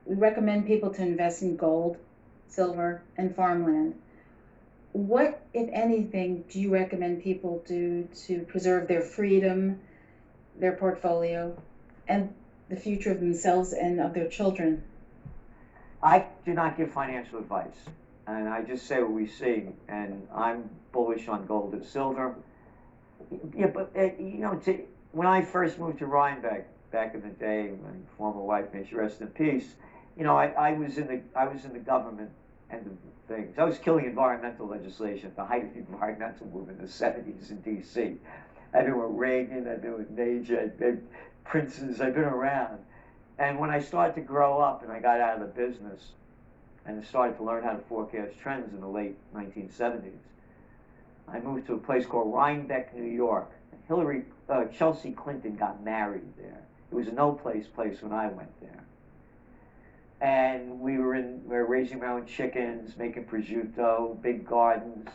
we recommend people to invest in gold, silver, and farmland. What, if anything, do you recommend people do to preserve their freedom, their portfolio, and the future of themselves and of their children? I do not give financial advice, and I just say what we see, and I'm bullish on gold and silver. Yeah, but when I first moved to Rhinebeck back in the day, my former wife, may she rest in peace, I was in the government end of things. I was killing environmental legislation at the height of the environmental movement in the '70s in D.C. I've been with Reagan, I've been with Major, I've been Prince's, I've been around. And when I started to grow up and I got out of the business and started to learn how to forecast trends in the late 1970s, I moved to a place called Rhinebeck, New York. Chelsea Clinton got married there. It was a no-place place when I went there. And we were raising our own chickens, making prosciutto, big gardens.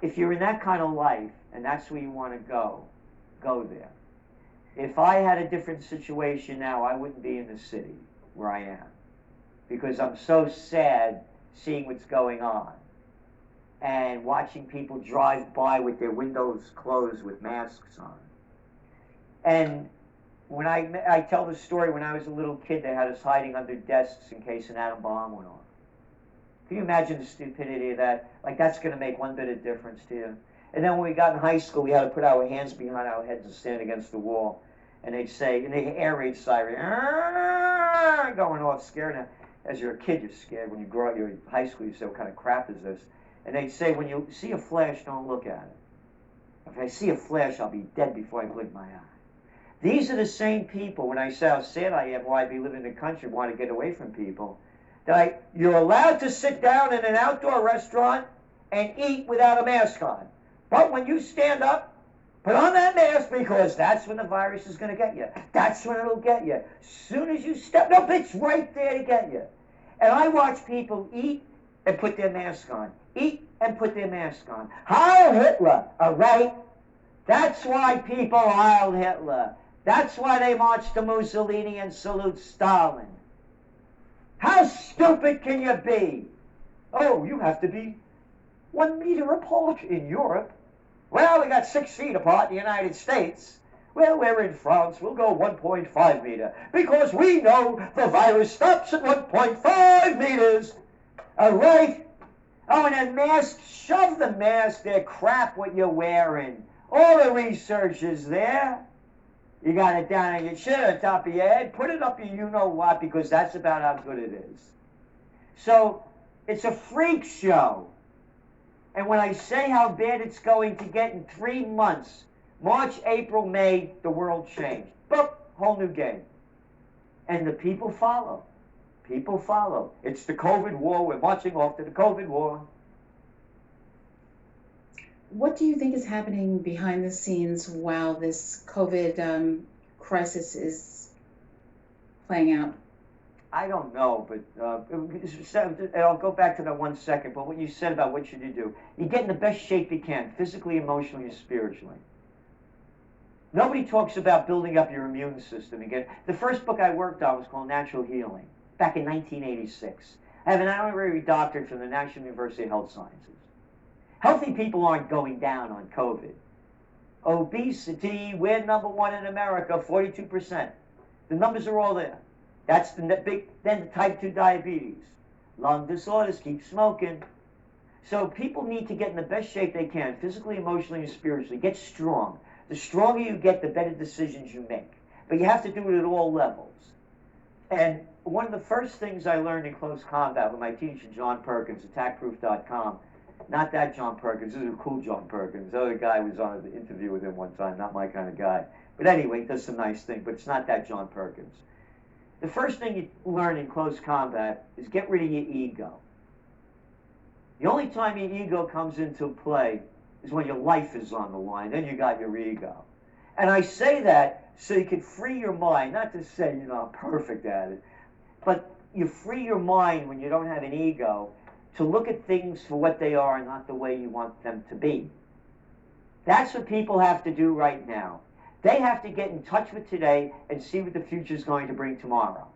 If you're in that kind of life and that's where you want to go there. If I had a different situation now, I wouldn't be in the city where I am, because I'm so sad seeing what's going on and watching people drive by with their windows closed with masks on. And when I tell the story, when I was a little kid, they had us hiding under desks in case an atom bomb went off. Can you imagine the stupidity of that? Like, that's going to make one bit of difference to you. And then when we got in high school, we had to put our hands behind our heads and stand against the wall. And they'd say, and the air raid siren, going off, scared. Now, as you're a kid, you're scared. When you grow up, you're in high school, you say, what kind of crap is this? And they'd say, when you see a flash, don't look at it. If I see a flash, I'll be dead before I blink my eye. These are the same people, when I say how sad I am, why I be living in the country, want to get away from people, you're allowed to sit down in an outdoor restaurant and eat without a mask on. But when you stand up, put on that mask, because that's when the virus is going to get you. That's when it'll get you. As soon as you step, no, it's right there to get you. And I watch people eat and put their mask on. Eat and put their mask on. Heil Hitler, all right? That's why people heil Hitler. That's why they march to Mussolini and salute Stalin. How stupid can you be? Oh, you have to be 1 meter apart in Europe. Well, we got 6 feet apart in the United States. Well, we're in France. We'll go 1.5 meter because we know the virus stops at 1.5 meters. All right? Oh, and then masks, shove the mask. They're crap what you're wearing. All the research is there. You got it down on your chin, on top of your head. Put it up your you-know-what, because that's about how good it is. So it's a freak show. And when I say how bad it's going to get in 3 months, March, April, May, the world changed. Boop, whole new game. And the people follow. People follow. It's the COVID war. We're marching off to the COVID war. What do you think is happening behind the scenes while this COVID crisis is playing out? I don't know, but I'll go back to that 1 second. But what you said about what should you do, you get in the best shape you can, physically, emotionally, and spiritually. Nobody talks about building up your immune system. Again, the first book I worked on was called Natural Healing, back in 1986. I have an honorary doctorate from the National University of Health Sciences. Healthy people aren't going down on COVID. Obesity, we're number 1 in America, 42%. The numbers are all there. That's then the type 2 diabetes. Lung disorders, keep smoking. So people need to get in the best shape they can, physically, emotionally, and spiritually. Get strong. The stronger you get, the better decisions you make. But you have to do it at all levels. And one of the first things I learned in close combat with my teacher, John Perkins, attackproof.com, not that John Perkins, this is a cool John Perkins. The other guy was on an interview with him one time, not my kind of guy. But anyway, he does some nice things, but it's not that John Perkins. The first thing you learn in close combat is get rid of your ego. The only time your ego comes into play is when your life is on the line. Then you got your ego. And I say that so you can free your mind, not to say, I'm perfect at it, but you free your mind when you don't have an ego to look at things for what they are and not the way you want them to be. That's what people have to do right now. They have to get in touch with today and see what the future is going to bring tomorrow.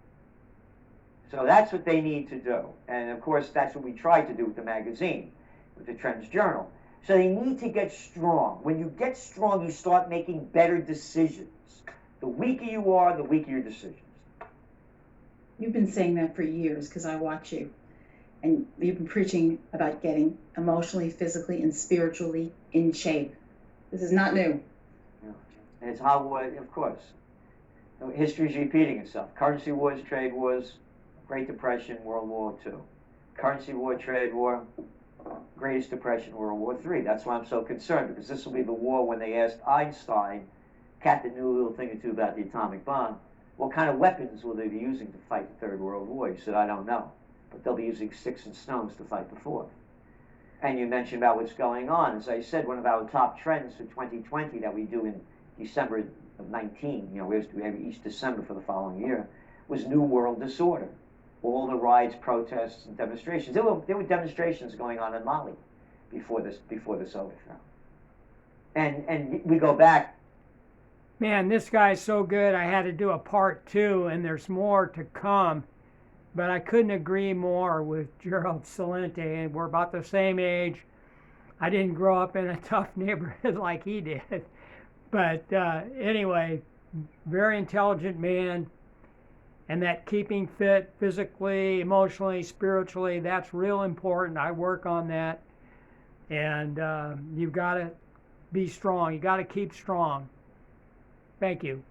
So that's what they need to do. And of course, that's what we try to do with the magazine, with the Trends Journal. So they need to get strong. When you get strong, you start making better decisions. The weaker you are, the weaker your decisions. You've been saying that for years because I watch you. And you've been preaching about getting emotionally, physically, and spiritually in shape. This is not new. Yeah. And it's how, of course, history is repeating itself. Currency wars, trade wars, Great Depression, World War II. Currency war, trade war, Greatest Depression, World War III. That's why I'm so concerned, because this will be the war when they asked Einstein, cat that knew a little thing or two about the atomic bomb, what kind of weapons will they be using to fight the Third World War? He said, I don't know. But they'll be using sticks and stones to fight the fourth. And you mentioned about what's going on. As I said, one of our top trends for 2020 that we do in December of 19, we have each December for the following year, was New World Disorder. All the riots, protests, and demonstrations. There were demonstrations going on in Mali before this overthrow. And we go back. Man, this guy's so good. I had to do a part 2, and there's more to come. But I couldn't agree more with Gerald Celente, and we're about the same age. I didn't grow up in a tough neighborhood like he did. But anyway, very intelligent man. And that keeping fit physically, emotionally, spiritually, that's real important. I work on that. And you've got to be strong. You've got to keep strong. Thank you.